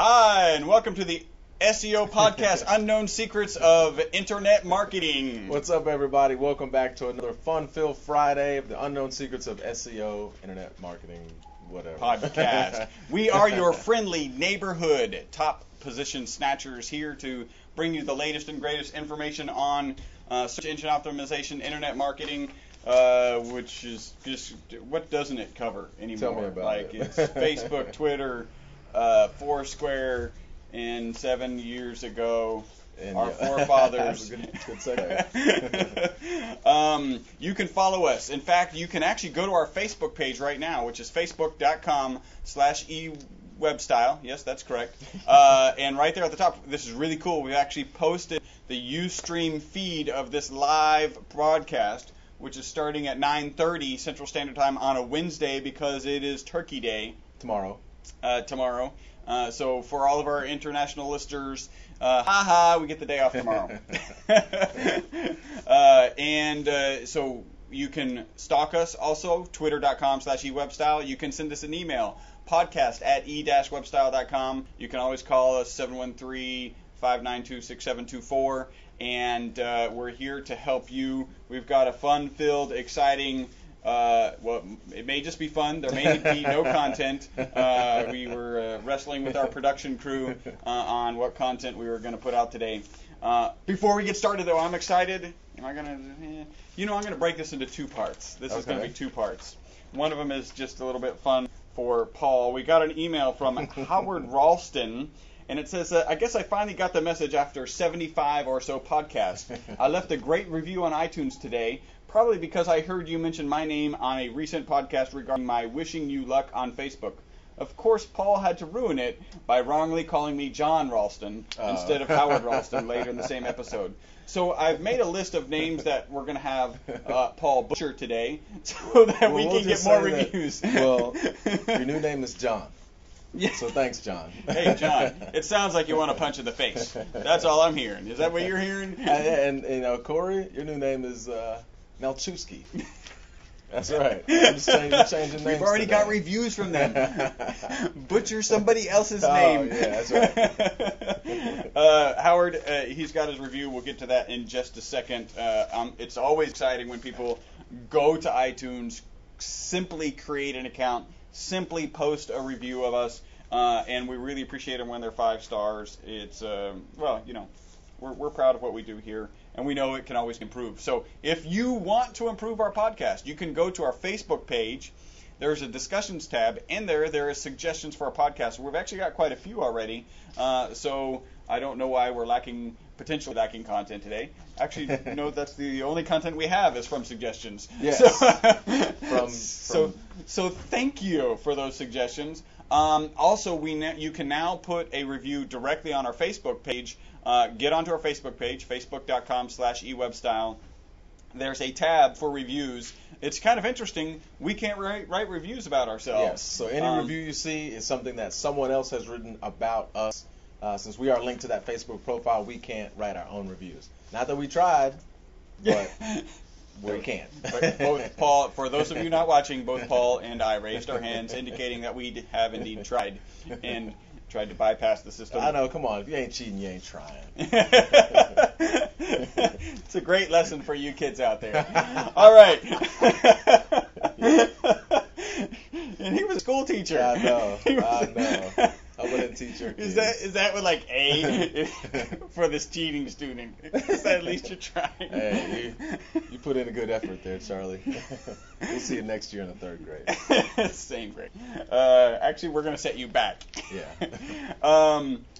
Hi, and welcome to the SEO podcast, Unknown Secrets of Internet Marketing. What's up, everybody? Welcome back to another fun-filled Friday of the Unknown Secrets of SEO, Internet Marketing, whatever. Podcast. We are your friendly neighborhood top position snatchers here to bring you the latest and greatest information on search engine optimization, internet marketing, which is just, what doesn't it cover anymore? Tell me about it. It's Facebook, Twitter, Foursquare, and 7 years ago, And our forefathers. Good segue. You can follow us. In fact, you can actually go to our Facebook page right now, which is facebook.com/ewebstyle. Yes, that's correct. And right there at the top, this is really cool. We actually posted the Ustream feed of this live broadcast, which is starting at 9:30 Central Standard Time on a Wednesday because it is Turkey Day. Tomorrow. So for all of our international listeners, we get the day off tomorrow. So you can stalk us also, twitter.com/ewebstyle. You can send us an email, podcast@e-webstyle.com. You can always call us, 713-592-6724. And we're here to help you. We've got a fun-filled, exciting, well, it may just be fun. There may be no content. We were wrestling with our production crew on what content we were going to put out today. Before we get started, though, I'm excited. I'm going to break this into two parts. This is going to be two parts. One of them is just a little bit fun for Paul. We got an email from Howard Ralston. And it says, I guess I finally got the message after 75 or so podcasts. I left a great review on iTunes today, probably because I heard you mention my name on a recent podcast regarding my wishing you luck on Facebook. Of course, Paul had to ruin it by wrongly calling me John Ralston instead of Howard Ralston later in the same episode. So I've made a list of names that we're going to have Paul butcher today so that we can get more reviews. Well, your new name is John. Yeah. So thanks, John. Hey, John, it sounds like you want a punch in the face. That's all I'm hearing. Is that what you're hearing? And Corey, your new name is Melchewski. That's right. I'm just changing names. We've already got reviews from them. Butcher somebody else's name. Yeah, that's right. Howard, he's got his review. We'll get to that in just a second. It's always exciting when people go to iTunes, simply create an account, simply post a review of us, and we really appreciate them when they're 5 stars. It's we're proud of what we do here, and we know it can always improve. So if you want to improve our podcast, you can go to our Facebook page. There's a discussions tab, and there is suggestions for our podcast. We've actually got quite a few already, so I don't know why we're potentially lacking content today. Actually, no, that's the only content we have is from suggestions. Yes. So thank you for those suggestions. Also, you can now put a review directly on our Facebook page. Get onto our Facebook page, facebook.com/ewebstyle. There's a tab for reviews. It's kind of interesting. We can't write reviews about ourselves. Yes. So any review you see is something that someone else has written about us. Since we are linked to that Facebook profile, we can't write our own reviews. Not that we tried, but we can't. But both Paul, for those of you not watching, both Paul and I raised our hands, indicating that we have indeed tried and tried to bypass the system. I know. Come on. If you ain't cheating, you ain't trying. It's a great lesson for you kids out there. All right. And he was a school teacher. I know. I wouldn't teach your kids. Is that with like A for this cheating student? Is that at least you're trying? Hey, you put in a good effort there, Charlie. We'll see you next year in the 3rd grade. Same grade. Actually, we're going to set you back. Yeah.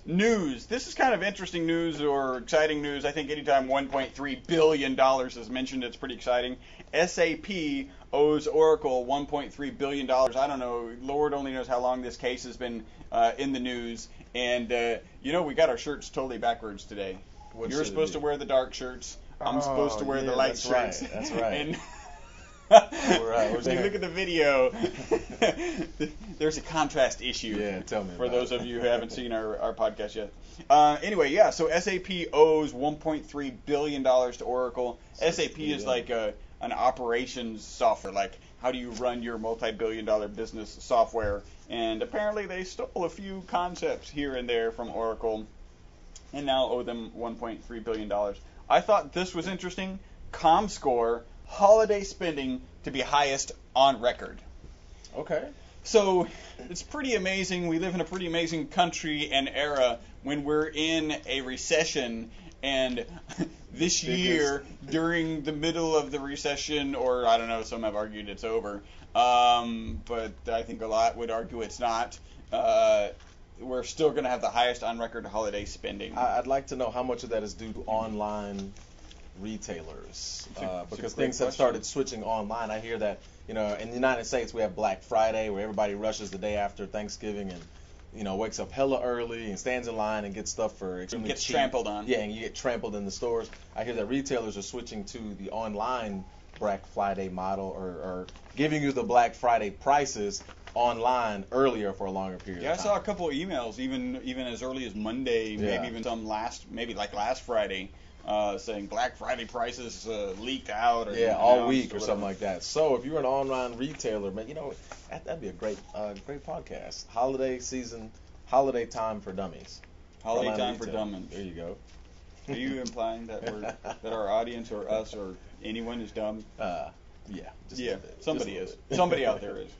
News. This is kind of interesting news or exciting news. I think anytime $1.3 billion is mentioned, it's pretty exciting. SAP owes Oracle $1.3 billion. I don't know. Lord only knows how long this case has been in the news. And, we got our shirts totally backwards today. You're supposed to wear the dark shirts. I'm supposed to wear the light shirts. Right. That's right. And Right. When you look at the video, there's a contrast issue. Yeah, tell me. For those of you who haven't seen our podcast yet. Anyway, yeah. So SAP owes $1.3 billion to Oracle. SAP is like a an operations software, like how do you run your multi-billion-dollar business software. And apparently they stole a few concepts here and there from Oracle and now owe them $1.3 billion. I thought this was interesting. ComScore, holiday spending to be highest on record. Okay. So it's pretty amazing. We live in a pretty amazing country and era when we're in a recession, and this year, during the middle of the recession, or I don't know, some have argued it's over, but I think a lot would argue it's not, we're still going to have the highest on record holiday spending. I'd like to know how much of that is due to online retailers, because things have started switching online. I hear that, in the United States we have Black Friday, where everybody rushes the day after Thanksgiving and wakes up hella early and stands in line and gets stuff for extremely gets cheap. Trampled on. Yeah, and you get trampled in the stores. I hear that retailers are switching to the online Black Friday model, or giving you the Black Friday prices online earlier for a longer period of time. I saw a couple of emails, even as early as Monday, maybe even some last Friday, saying Black Friday prices leaked out. Or all week or something like that. So if you're an online retailer, man, that'd be a great podcast. Holiday season, holiday time for dummies. Holiday time for dummies. There you go. Are you implying that our audience or us or anyone is dumb? Yeah. Somebody is. Somebody out there is.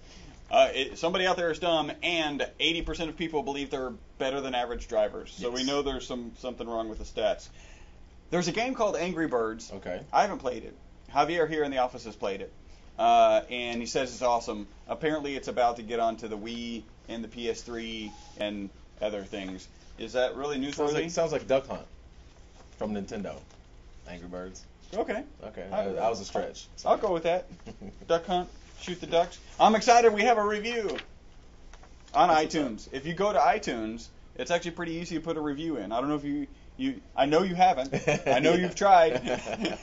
Somebody out there is dumb, and 80% of people believe they're better than average drivers. So we know there's something wrong with the stats. There's a game called Angry Birds. Okay. I haven't played it. Javier here in the office has played it, and he says it's awesome. Apparently, it's about to get onto the Wii and the PS3 and other things. Is that really newsworthy? Sounds like Duck Hunt from Nintendo. Angry Birds. Okay. That was a stretch. I'll go with that. Duck Hunt, shoot the ducks. I'm excited. We have a review on iTunes. If you go to iTunes, it's actually pretty easy to put a review in. I don't know if you I know you haven't. I know you've tried,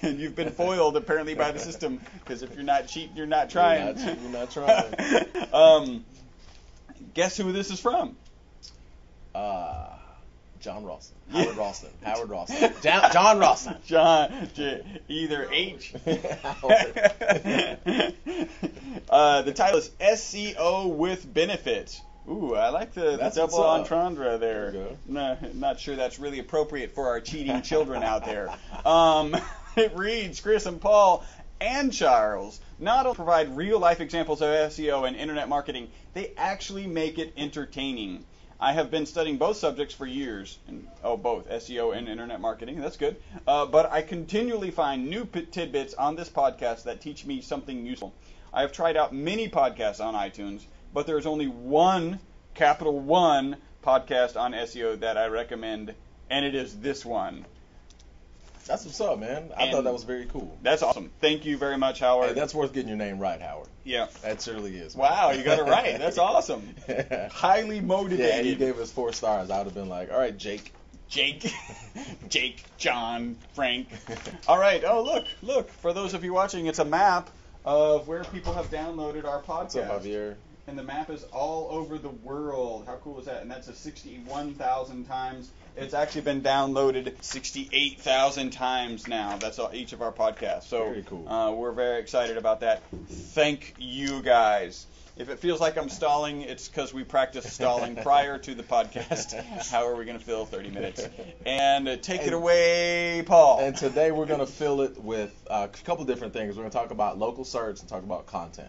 and you've been foiled apparently by the system, because if you're not cheating, you're not trying. You're not trying. Guess who this is from? John Ralston. Howard Ralston. Howard Ralston. John Ralston. Either H. The title is SEO with Benefits. Ooh, I like the double entendre there. No, not sure that's really appropriate for our cheating children out there. It reads, Chris and Paul and Charles not only provide real-life examples of SEO and internet marketing, they actually make it entertaining. I have been studying both subjects for years, both SEO and internet marketing. That's good. But I continually find new tidbits on this podcast that teach me something useful. I have tried out many podcasts on iTunes, but there's only one, capital one, podcast on SEO that I recommend, and it is this one. That's what's up, man. I thought that was very cool. That's awesome. Thank you very much, Howard. Hey, that's worth getting your name right, Howard. Yeah. That certainly is. Man. Wow, you got it right. That's awesome. Highly motivated. Yeah, you gave us 4 stars. I would have been like, all right, Jake, John, Frank. All right. Oh, look. For those of you watching, it's a map of where people have downloaded our podcast. What's up, Javier? And the map is all over the world. How cool is that? And that's 61,000 times. It's actually been downloaded 68,000 times now. That's each of our podcasts. So very cool. We're very excited about that. Thank you guys. If it feels like I'm stalling, it's because we practiced stalling prior to the podcast. How are we going to fill 30 minutes? And take it away, Paul. And today we're going to fill it with a couple different things. We're going to talk about local search and talk about content.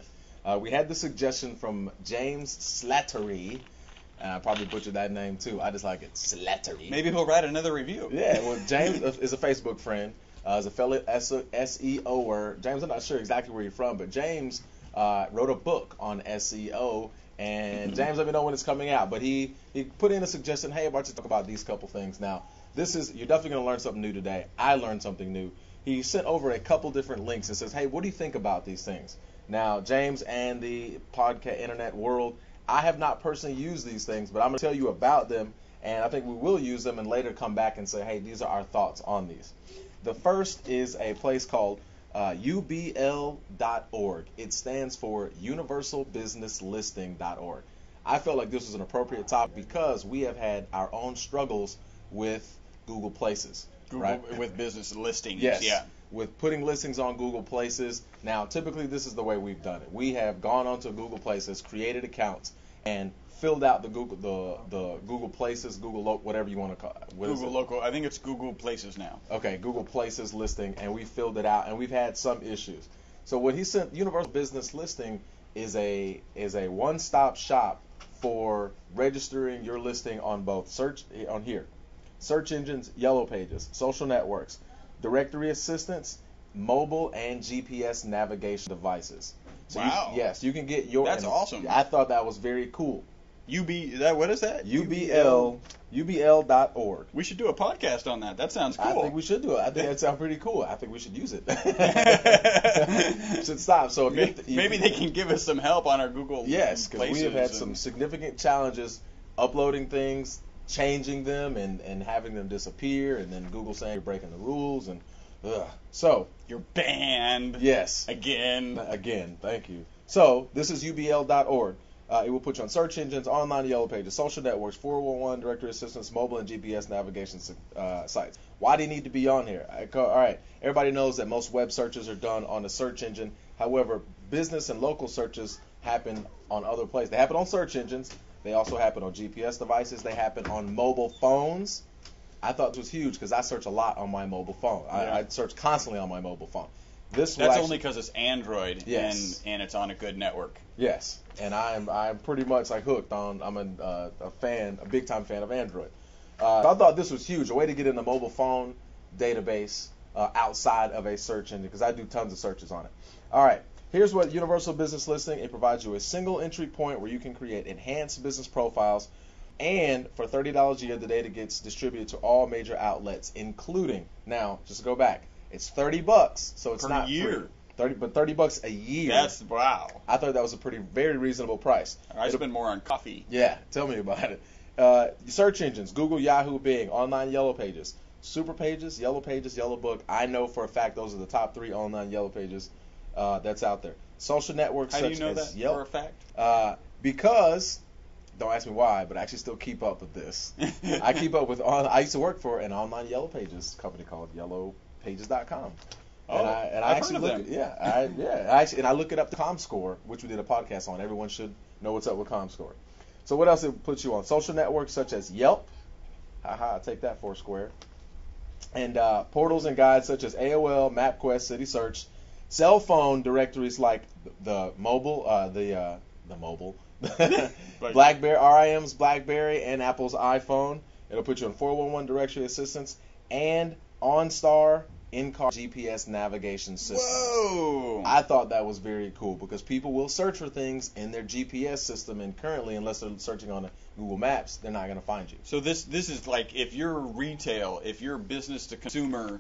We had the suggestion from James Slattery. I probably butchered that name too. I just like it. Slattery. Maybe he'll write another review. Yeah, well, James is a Facebook friend. Is a fellow SEOer. James, I'm not sure exactly where you're from, but James wrote a book on SEO. And James, let me know when it's coming out. But he put in a suggestion, hey, why don't you talk about these couple things. Now, you're definitely going to learn something new today. I learned something new. He sent over a couple different links and says, hey, what do you think about these things? Now, James and the podcast internet world, I have not personally used these things, but I'm going to tell you about them, and I think we will use them and later come back and say, hey, these are our thoughts on these. The first is a place called UBL.org. It stands for UniversalBusinessListing.org. I felt like this was an appropriate topic because we have had our own struggles with Google Places. Google right? with business listings. Yes. Yeah. With putting listings on Google Places. Now, typically, this is the way we've done it. We have gone onto Google Places, created accounts, and filled out the Google Places, whatever you want to call it. Google Local. I think it's Google Places now. Okay, Google Places listing, and we filled it out, and we've had some issues. So what he sent, Universal Business Listing is a one-stop shop for registering your listing on both search engines, Yellow Pages, social networks, directory assistance, mobile, and GPS navigation devices. So wow. Yes, you can get your. That's awesome. I thought that was very cool. What is that? UBL.org. We should do a podcast on that. That sounds cool. I think we should do it. I think that sounds pretty cool. I think we should use it. Should stop. So maybe they can give us some help on our Google. Yes, because we have had some significant challenges uploading things, changing them, and having them disappear, and then Google saying you're breaking the rules, and so you're banned. Yes. Again. Thank you. So this is UBL.org. It will put you on search engines, online Yellow Pages, social networks, 411 directory assistance, mobile, and GPS navigation sites. Why do you need to be on here? All right. Everybody knows that most web searches are done on the search engine. However, business and local searches happen on other places. They happen on search engines. They also happen on GPS devices. They happen on mobile phones. I thought this was huge because I search a lot on my mobile phone. Yeah. I search constantly on my mobile phone. That's only because it's Android. Yes. and it's on a good network. Yes, and I'm pretty much like hooked on. I'm a big time fan of Android. I thought this was huge, a way to get in the mobile phone database outside of a search engine, because I do tons of searches on it. All right, here's what Universal Business Listing. It provides you a single entry point where you can create enhanced business profiles, and for $30 a year, the data gets distributed to all major outlets, including, now just to go back, it's $30, so it's not year. Free. $30 a year. That's wow. I thought that was a very reasonable price. I spend more on coffee. Yeah, tell me about it. Search engines: Google, Yahoo, Bing. Online Yellow Pages, Super Pages, Yellow Pages, Yellow Book. I know for a fact those are the top 3 online Yellow Pages that's out there. Social networks How such do you know as that Yelp. for a fact? Because, don't ask me why, but I actually still keep up with this. I keep up with. I used to work for an online Yellow Pages company called YellowPages.com. Oh, and I actually heard of look. I look it up to ComScore, which we did a podcast on. Everyone should know what's up with ComScore. So what else it puts you on? Social networks such as Yelp. Haha, I'll take that Foursquare. And portals and guides such as AOL, MapQuest, City Search. Cell phone directories like the mobile, BlackBerry, RIM's BlackBerry, and Apple's iPhone. It'll put you on 411 directory assistance and OnStar in-car GPS navigation systems. Whoa! I thought that was very cool because people will search for things in their GPS system, and currently, unless they're searching on Google Maps, they're not going to find you. So this is like if you're retail, if you're business to consumer,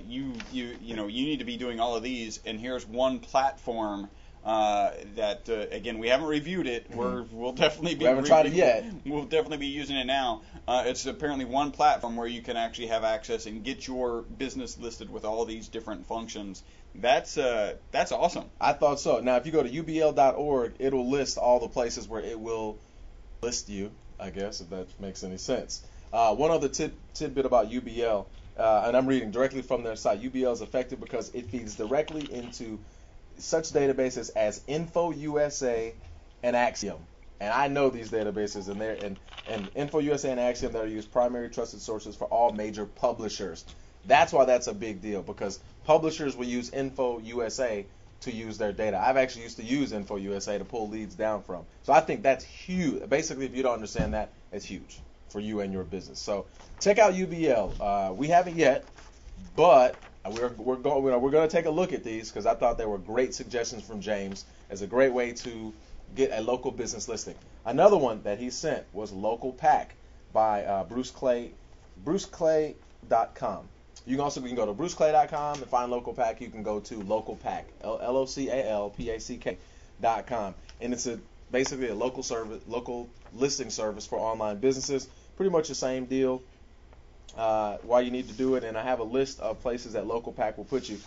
you need to be doing all of these. And here's one platform that again, we haven't reviewed it. We'll definitely be. We haven't tried it yet. We'll definitely be using it now. It's apparently one platform where you can actually have access and get your business listed with all these different functions. That's awesome. I thought so. Now, if you go to ubl.org, it'll list all the places where it will list you, I guess, if that makes any sense. One other tidbit about UBL, and I'm reading directly from their site. UBL is effective because it feeds directly into such databases as InfoUSA and Axiom. And I know these databases, and InfoUSA and Axiom that are used primary trusted sources for all major publishers. That's why that's a big deal, because publishers will use InfoUSA to use their data. I've actually used to use InfoUSA to pull leads down from. So I think that's huge. Basically, if you don't understand that, it's huge for you and your business. So check out UBL. We haven't yet, but we're going to take a look at these because I thought they were great suggestions from James as a great way to get a local business listing. Another one that he sent was Local Pack by Bruce Clay, bruceclay.com. You can go to bruceclay.com and find Local Pack. You can go to Local Pack, LOCALPACK.com, and it's basically a local listing service for online businesses. Pretty much the same deal. Why you need to do it, and I have a list of places that Local Pack will put you.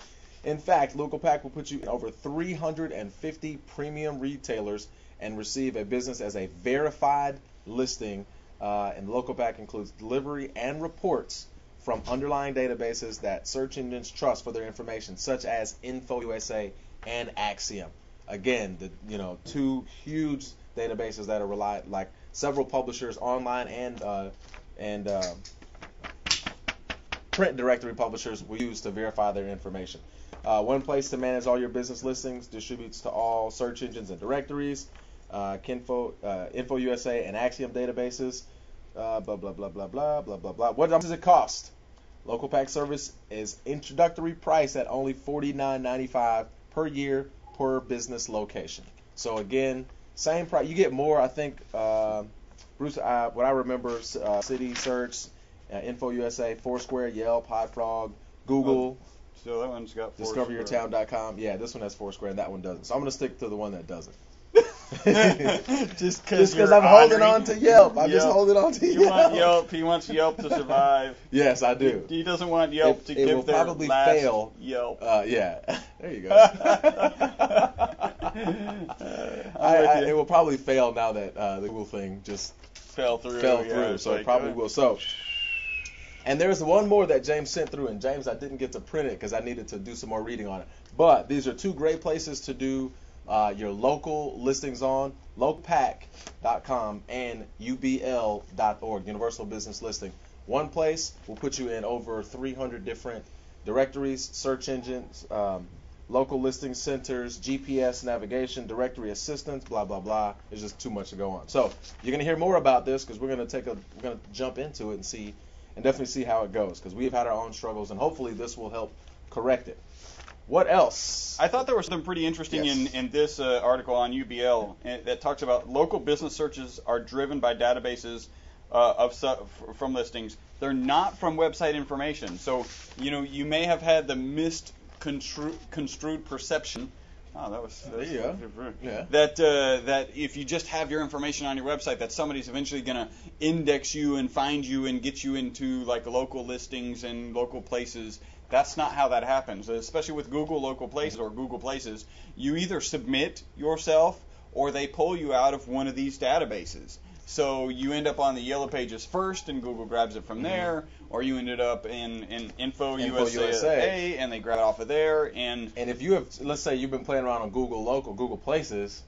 In fact, Local Pack will put you in over 350 premium retailers and receive a business as a verified listing. And Local Pack includes delivery and reports from underlying databases that search engines trust for their information, such as InfoUSA and Axiom. Again, two huge databases that are relied, like several publishers, online and print directory publishers will use to verify their information. One place to manage all your business listings, distributes to all search engines and directories, InfoUSA and Axiom databases, blah, blah, blah, blah, blah, blah, blah, blah. What does it cost? Local Pack service is introductory price at only $49.95 per year per business location. So again, same price. You get more, I think, Bruce, what I remember, City Search, InfoUSA, Foursquare, Yelp, HotFrog, Google. So that one's got DiscoverYourTown.com. Yeah, this one has Foursquare and that one doesn't. So I'm going to stick to the one that doesn't. just because I'm holding on to Yelp. I'm just holding on to Yelp. You want Yelp. He wants Yelp to survive. Yes, I do. He doesn't want Yelp to give their probably last fail. Yelp. Yeah. There you go. It will probably fail now that the Google thing just fell through. So it probably will. So, and there's one more that James sent through, and James, I didn't get to print it because I needed to do some more reading on it. But these are two great places to do your local listings on, localpack.com and ubl.org, Universal Business Listing. One place will put you in over 300 different directories, search engines, local listing centers, GPS navigation, directory assistance, blah, blah, blah. There's just too much to go on. So you're going to hear more about this because we're going to jump into it and definitely see how it goes, because we've had our own struggles, and hopefully this will help correct it. What else? I thought there was something pretty interesting in this article on UBL that talks about local business searches are driven by databases from listings. They're not from website information. So, you may have had the misconstrued perception. Oh, that was there you go. Yeah. That if you just have your information on your website, that somebody's eventually going to index you and find you and get you into like local listings and local places. That's not how that happens, especially with Google Local Places or Google Places. You either submit yourself or they pull you out of one of these databases. So you end up on the Yellow Pages first and Google grabs it from there, or you ended up in InfoUSA and they grab it off of there. And if you have, let's say you've been playing around on Google Places,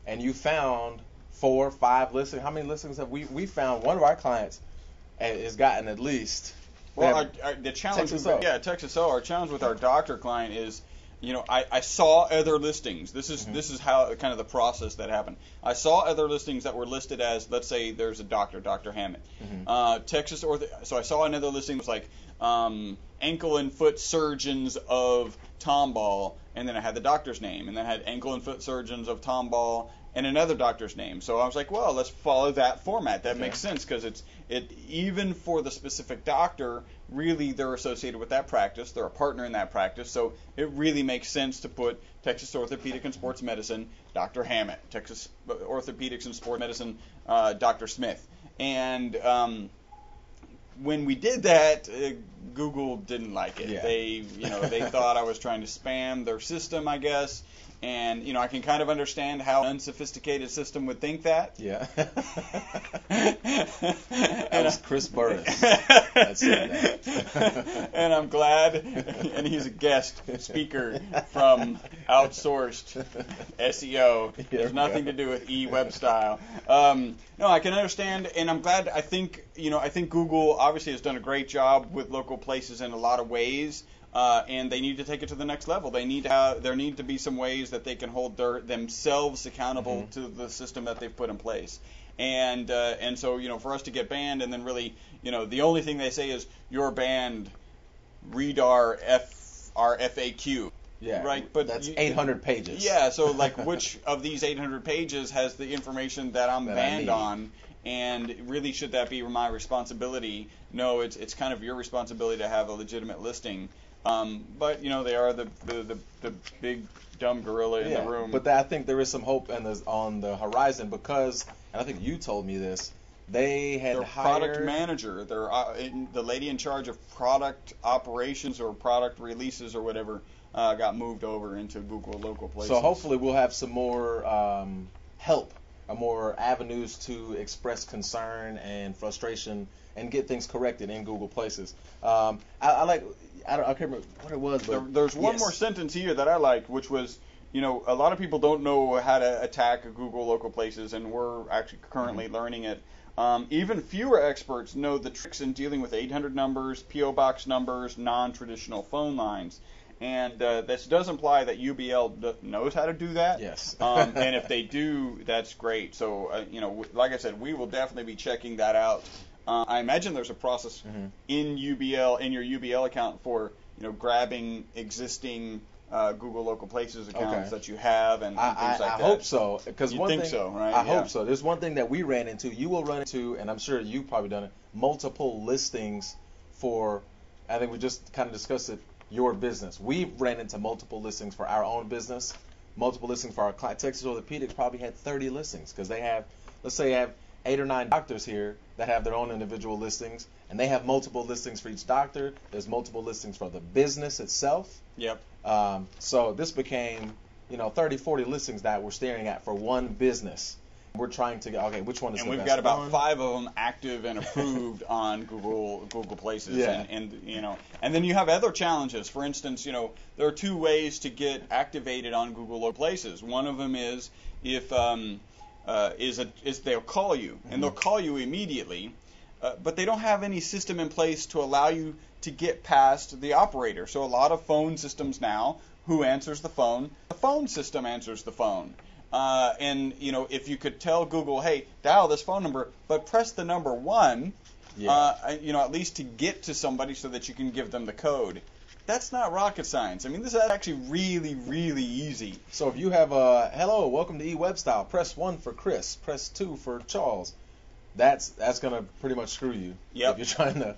and you found 4 or 5 listings. How many listings have we found? One of our clients has gotten at least. Well, the challenge, Texas O. Our challenge with our doctor client is, I saw other listings. This is how kind of the process that happened. I saw other listings that were listed as, let's say, there's a Dr. Hammett, Texas so I saw another listing that was like ankle and foot surgeons of Tomball, and then I had the doctor's name, and then I had ankle and foot surgeons of Tomball and another doctor's name. So I was like, well, let's follow that format. That makes sense because it even for the specific doctor, really they're associated with that practice. They're a partner in that practice. So it really makes sense to put Texas Orthopedic and Sports Medicine, Dr. Hammett, Texas Orthopedics and Sports Medicine, Dr. Smith. And when we did that, Google didn't like it. They thought I was trying to spam their system, I guess. And, I can kind of understand how an unsophisticated system would think that. Yeah. That was Chris Burris. That said that. And I'm glad. And he's a guest speaker from outsourced SEO. There's nothing to do with eWeb style. No, I can understand, and I'm glad. I think Google obviously has done a great job with local places in a lot of ways. And they need to take it to the next level. There need to be some ways that they can hold themselves accountable to the system that they've put in place. And so for us to get banned and then really the only thing they say is you're banned. Read our FAQ. Yeah. Right. But that's 800 pages. Yeah. So like which of these 800 pages has the information that I'm banned on? And really, should that be my responsibility? No, it's kind of your responsibility to have a legitimate listing. But they are the big dumb gorilla in the room. But I think there is some hope on the horizon because, and I think you told me this, they had their hired product manager, the lady in charge of product operations or product releases or whatever, got moved over into Google Local Places. So hopefully we'll have some more help, a more avenues to express concern and frustration and get things corrected in Google Places. I can't remember what it was, but there's one more sentence here that I liked, which was, a lot of people don't know how to attack Google Local Places, and we're actually currently learning it. Even fewer experts know the tricks in dealing with 800 numbers, P.O. Box numbers, non-traditional phone lines. And this does imply that UBL knows how to do that. Yes. And if they do, that's great. So, like I said, we will definitely be checking that out. I imagine there's a process in your UBL account for, grabbing existing Google Local Places accounts that you have and things like that. I hope so. Because you think so, right? I hope so. There's one thing that we ran into. You will run into, and I'm sure you've probably done it, multiple listings for, I think we just kind of discussed it, your business. We've ran into multiple listings for our own business, multiple listings for our client. Texas Orthopedics probably had 30 listings because they have, let's say, 8 or 9 doctors here that have their own individual listings, and they have multiple listings for each doctor. There's multiple listings for the business itself. Yep. So this became, 30, 40 listings that we're staring at for one business. We're trying to get, okay, which one is the best one? And we've got about 5 of them active and approved on Google Places. Yeah. And then you have other challenges. For instance, there are 2 ways to get activated on Google Local Places. One of them is if they'll call you, and they'll call you immediately, but they don't have any system in place to allow you to get past the operator. So a lot of phone systems now, who answers the phone? The phone system answers the phone. And if you could tell Google, hey, dial this phone number, but press the number 1, at least to get to somebody so that you can give them the code. That's not rocket science. I mean, this is actually really, really easy. So if you have a hello, welcome to eWebStyle, press 1 for Chris, press 2 for Charles. That's gonna pretty much screw you. Yep. If you're trying to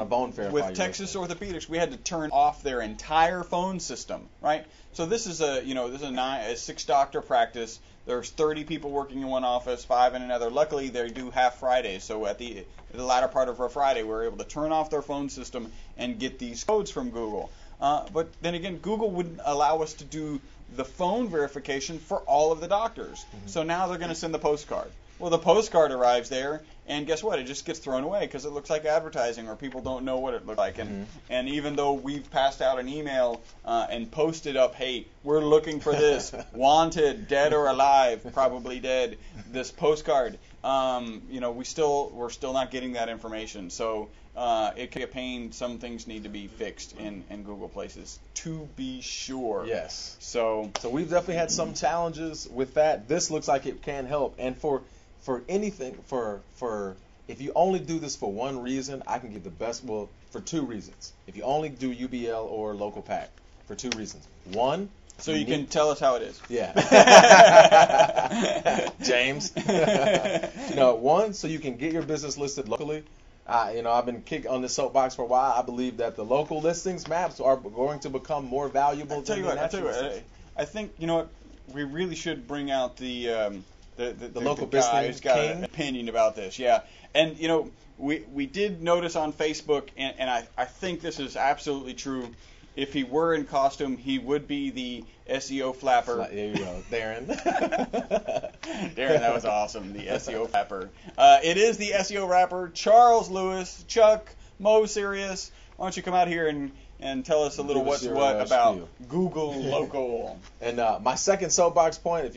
phone verify. With Texas Orthopedics, we had to turn off their entire phone system, right? So this is a 6-doctor practice. There's 30 people working in one office, 5 in another. Luckily, they do half Fridays, so at the latter part of our Friday, we were able to turn off their phone system and get these codes from Google. But then again, Google wouldn't allow us to do the phone verification for all of the doctors. So now they're going to send the postcard. Well, the postcard arrives there, and guess what? It just gets thrown away because it looks like advertising, or people don't know what it looks like. And even though we've passed out an email and posted up, hey, we're looking for this, wanted, dead or alive, probably dead, this postcard, we're still not getting that information. So it can be a pain. Some things need to be fixed in Google Places, to be sure. Yes. So we've definitely had some challenges with that. This looks like it can help, and for anything, for if you only do this for one reason, I can give the best, for 2 reasons. If you only do UBL or local pack, for 2 reasons. One, so you can tell us how it is. Yeah. James. No, one, so you can get your business listed locally. I've been kicked on this soapbox for a while. I believe that the local listings maps are going to become more valuable than the national listings. I think, we really should bring out the local guy business who's got king. an opinion about this. Yeah. And, we did notice on Facebook, and I think this is absolutely true. If he were in costume, he would be the SEO flapper. There you go, Darren. Darren, that was awesome. The SEO flapper. It is the SEO rapper, Charles Lewis. Chuck, Mo Sirius, why don't you come out here and tell us a little what's what about spiel. Google Local. And my second soapbox point, if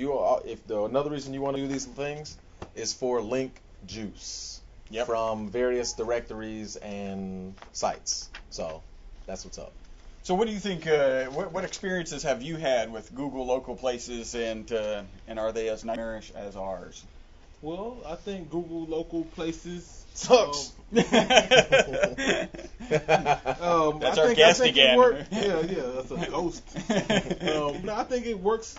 another reason you want to do these things, is for link juice from various directories and sites. So that's what's up. So what do you think? What experiences have you had with Google Local Places, and are they as nightmarish as ours? Well, I think Google Local Places sucks. That's our guest again. That's a ghost. I think it works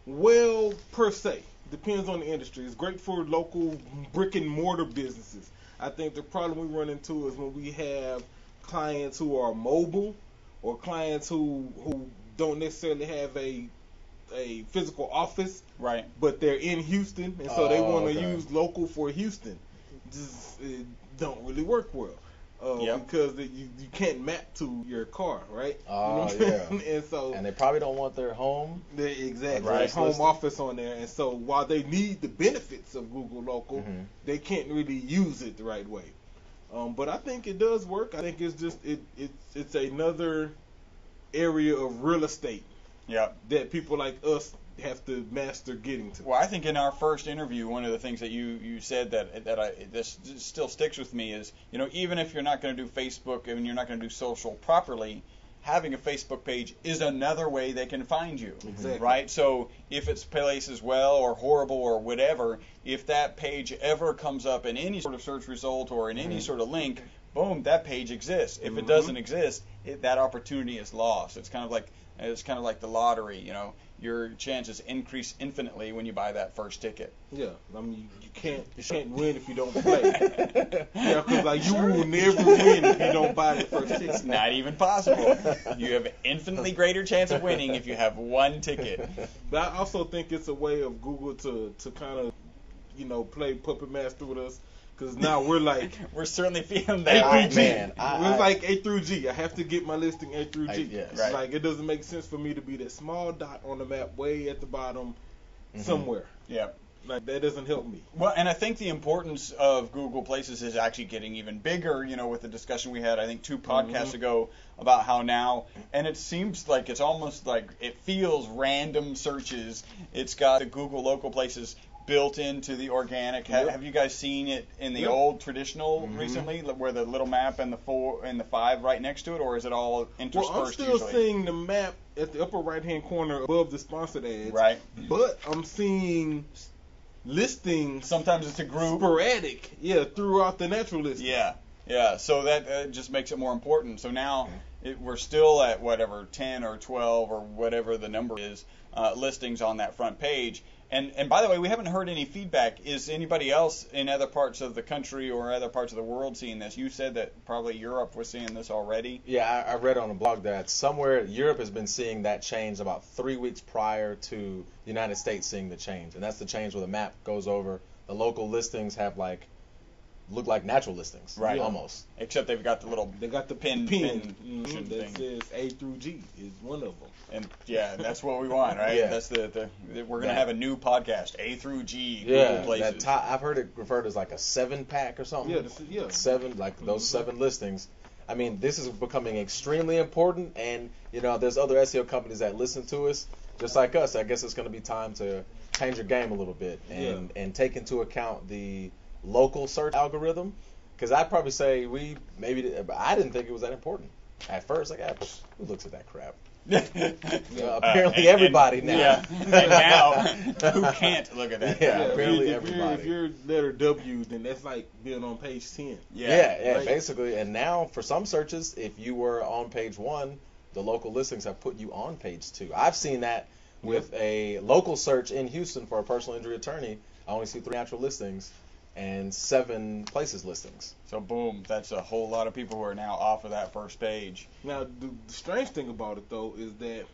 well per se. Depends on the industry. It's great for local brick and mortar businesses. I think the problem we run into is when we have clients who are mobile, or clients who don't necessarily have a physical office, right? But they're in Houston, and so they want to use local for Houston. It don't really work well. Yep. because you can't map to your car, right? Oh, You know what I'm yeah. saying? And so And they probably don't want their home. exactly Right. like home listed. office on there. And so while they need the benefits of Google Local, Mhm. they can't really use it the right way. But I think it does work. I think it's just it's another area of real estate Yep. that people like us have to master getting to. Well, I think in our first interview, one of the things that you said this still sticks with me is, even if you're not going to do Facebook and you're not going to do social properly, having a Facebook page is another way they can find you. Exactly. Right? So if it's places well or horrible or whatever, if that page ever comes up in any sort of search result or in any sort of link, boom, that page exists. If it doesn't exist, that opportunity is lost. It's kind of like the lottery, Your chances increase infinitely when you buy that first ticket. Yeah, I mean you can't win if you don't play. Yeah, because like you will never win if you don't buy the first ticket. It's not even possible. You have an infinitely greater chance of winning if you have one ticket. But I also think it's a way of Google to kind of play puppet master with us, because now we're like We're certainly feeling A that. through right? G. man, We're like A through G. I have to get my listing A through G. yes. Right. Like it doesn't make sense for me to be that small dot on the map way at the bottom somewhere. Yeah. Like that doesn't help me. Well, and I think the importance of Google Places is actually getting even bigger, with the discussion we had, I think, 2 podcasts ago about how now, and it seems like it's almost like it feels random searches. It's got the Google local places built into the organic. Yep. Have you guys seen it in the Yep. old traditional recently, where the little map and the 4 and the 5 right next to it, or is it all interspersed Well, I'm still usually? seeing the map at the upper right hand corner above the sponsored ads. Right. But I'm seeing listings Sometimes it's a group. sporadic, throughout the natural list. Yeah. So that just makes it more important. So now we're still at whatever 10 or 12 or whatever the number is listings on that front page. And by the way, we haven't heard any feedback. Is anybody else in other parts of the country or other parts of the world seeing this? You said that probably Europe was seeing this already. Yeah, I read on a blog that somewhere Europe has been seeing that change about 3 weeks prior to the United States seeing the change. And that's the change where the map goes over. The local listings look like natural listings. Right. Almost. Except they've got the little They got the pin that thing. says A through G is one of them. And that's what we want, right? Yeah. That's we're gonna have a new podcast, A through G, Google Yeah, Places. I've heard it referred to as like a 7-pack or something. Yeah. 7, like those 7 listings. I mean, this is becoming extremely important, and there's other SEO companies that listen to us, just like us. I guess it's going to be time to change your game a little bit and take into account the local search algorithm. Because I'd probably say I didn't think it was that important at first. Like, who looks at that crap? Apparently everybody now. Yeah, and now who can't look at that? Yeah. crap? Apparently if everybody. If you're letter W, then that's like being on page 10. Yeah, right. basically. And now for some searches, if you were on page 1, the local listings have put you on page 2. I've seen that with a local search in Houston for a personal injury attorney. I only see 3 natural listings and 7 places listings. So boom, that's a whole lot of people who are now off of that first page. Now, the strange thing about it, though, is that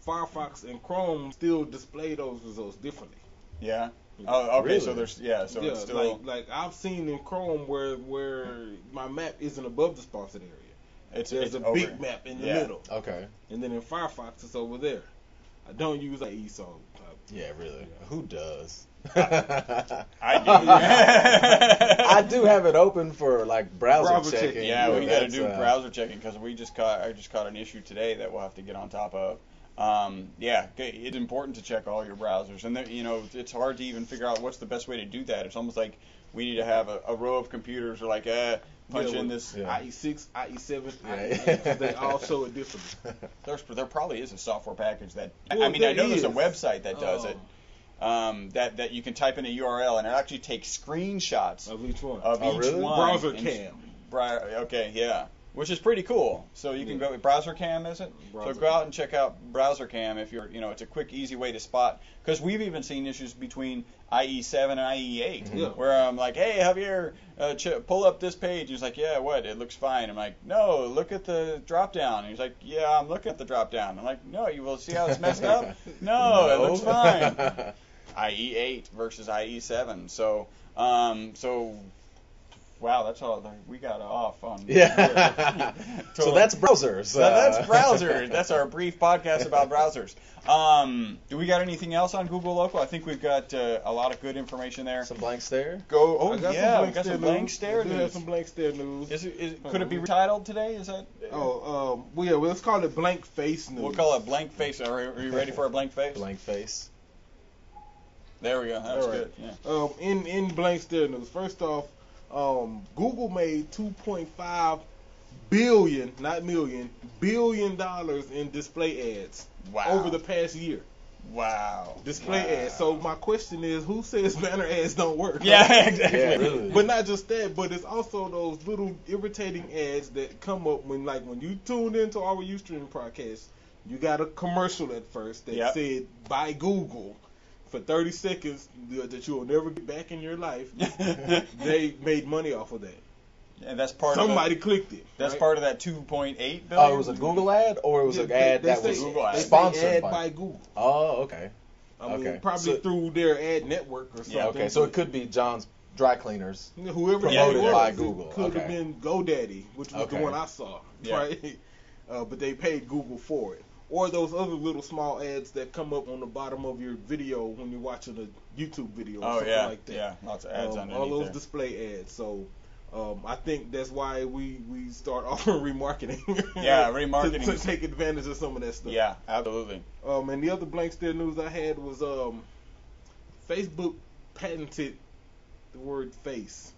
Firefox and Chrome still display those results differently. Yeah. Oh, okay. Really? So there's so it's still like I've seen in Chrome where my map isn't above the sponsored area. There's a over. big map in the Yeah. middle, Okay. and then in Firefox it's over there. I don't use IE, so Yeah, really. Who does? I do. I do have it open for like browser Browser checking. checking. Yeah, we got to that's, do browser checking because I just caught an issue today that we'll have to get on top of. It's important to check all your browsers, and it's hard to even figure out what's the best way to do that. It's almost like we need to have a row of computers or like punch in this. IE6, IE7, Yeah. IE8, they all show it differently. There probably is a software package that Well, I know there's a is. website that does it. That you can type in a URL and it actually takes screenshots Of each one. of each really? one. Browser and- cam. Okay, yeah. Which is pretty cool. So you can go with Browser Cam, is it? Browser So go out and check out Browser Cam if you're, it's a quick, easy way to spot. Because we've even seen issues between IE7 and IE8, Yeah. where I'm like, hey, Javier, pull up this page. He's like, yeah, what? It looks fine. I'm like, no, look at the drop down. He's like, yeah, I'm looking at the drop down. I'm like, no, you will see how it's messed up. No, it looks fine. IE8 versus IE7. So Wow, that's all. We got off on. Yeah. So that's browsers. So that's browsers. That's our brief podcast about browsers. Do we got anything else on Google Local? I think we've got a lot of good information there. Some blank stare. Go. Oh I got yeah, some we got some news. blank stare I do have news. some blank stare news. Could it be retitled today? Is that? Well, let's call it blank face news. We'll call it blank face. Are you ready for a blank face? Blank face. There we go. That's All right. good. Yeah. In blank stare news, first off, Google made $2.5 billion, not million, $1 billion in display ads Wow. over the past year. Wow. Display Wow. ads. So my question is, who says banner ads don't work? Yeah, exactly. Yeah, really. But not just that, but it's also those little irritating ads that come up when you tune into our Ustream podcast. You got a commercial at first that Yep. said "Buy Google" for 30 seconds that you will never get back in your life. They made money off of that. And that's part Somebody of clicked it. that's right? part of that 2.8 billion. Oh, it was a Google ad, or it was an ad they that say- was Google ad. they say sponsored ad by. Google. Oh, okay. I mean, Okay. probably So- through their ad network or something. Yeah, Okay, so it could be John's Dry Cleaners. Whoever promoted it by was, Google. It could have Okay. been GoDaddy, which was the Okay. one I saw, Yeah. right? But they paid Google for it. Or those other little small ads that come up on the bottom of your video when you're watching a YouTube video or Oh something yeah, like that. yeah, lots of ads underneath all those there. display ads. So I think that's why we start offering remarketing. Yeah, remarketing to is- take advantage of some of that stuff. Yeah, absolutely. And the other blank stare news I had was Facebook patented the word face.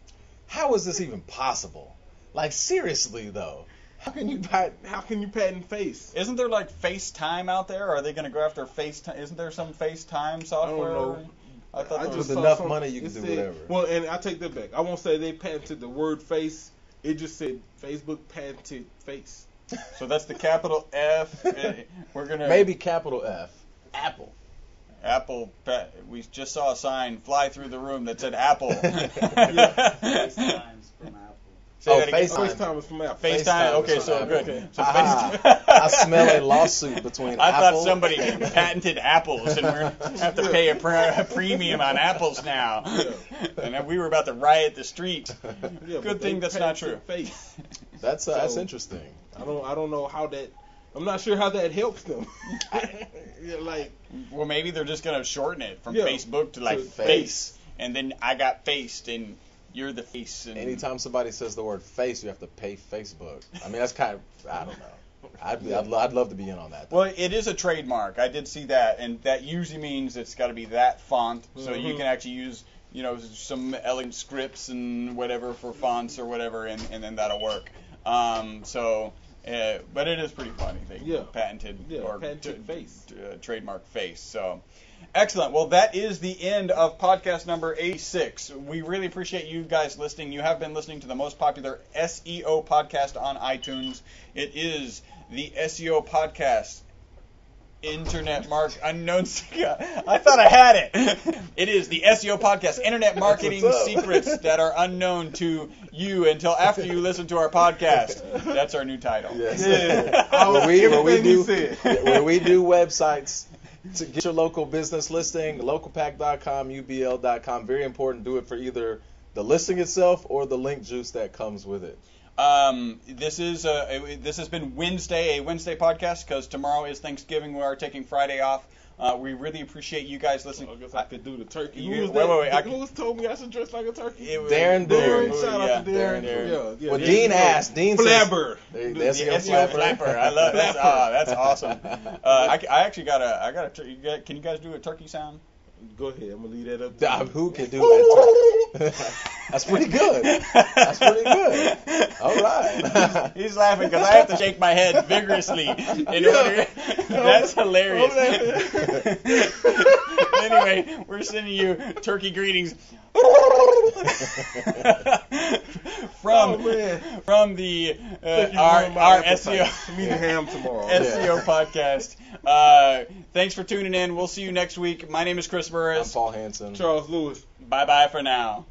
How is this even possible? Like, seriously, though. How can you How can you patent face? Isn't there like FaceTime out there? Are they going to go after FaceTime? Isn't there some FaceTime software? know. I thought there was With saw enough some- money, you it can do said- whatever. Well, and I take that back. I won't say they patented the word face. It just said Facebook patented face. So that's the capital F. We're gonna maybe capital F. Apple. Apple. We just saw a sign fly through the room that said Apple. FaceTimes from Apple. Say Oh, that again. FaceTime. FaceTime is from Apple. FaceTime. FaceTime Okay, is so from good. Apple. So Aha. I smell a lawsuit between I Apple. thought somebody patented apples, and we're have to pay a premium on apples now. And then we were about to riot the street. Yeah, Good but thing they that's not patented true. Face. That's interesting. I don't know how that. I'm not sure how that helps them. Yeah, like Well, maybe they're just gonna shorten it from Yeah, Facebook to like to face, and then I got faced, and you're the face. And Anytime somebody says the word face, you have to pay Facebook. I mean, that's kind of, I don't know. I'd love to be in on that. Well, it is a trademark. I did see that, and that usually means it's got to be that font, so you Mhm. can actually use, some elegant scripts and whatever for fonts or whatever, and then that'll work. But it is pretty funny. They Yeah. patented Yeah, or patented face. trademark face. So. Excellent. Well, that is the end of podcast number 86. We really appreciate you guys listening. You have been listening to the most popular SEO podcast on iTunes. It is the SEO podcast. Internet unknown. I thought I had it. It is the SEO podcast, internet marketing what's up. secrets that are unknown to you until after you listen to our podcast. That's our new title. Yes. I was- everything he where we do websites to get your local business listing, localpack.com, ubl.com. Very important. Do it for either the listing itself or the link juice that comes with it. This has been a Wednesday podcast because tomorrow is Thanksgiving. We are taking Friday off. We really appreciate you guys listening. I guess I could do the turkey. You- Who was wait, that? wait, Who told me I should dress like a turkey? It was- Darren Boone. Shout out to Darren. Darren. Yeah. Well, there Dean you go. asked. Dean says, Flabber. The The SEO SEO flapper. flapper. I love that. That's awesome. I actually got a. Can you guys do a turkey sound? Go ahead. I'm gonna leave that up. to you. Who can do that? That's pretty good. That's pretty good. All right. He's laughing because I have to shake my head vigorously in order. That's hilarious. Anyway, we're sending you turkey greetings from the our SEO I'm eating ham tomorrow. SEO podcast. Thanks for tuning in. We'll see you next week. My name is Chris I'm Burris. Paul Hansen. Charles Lewis. Bye bye for now.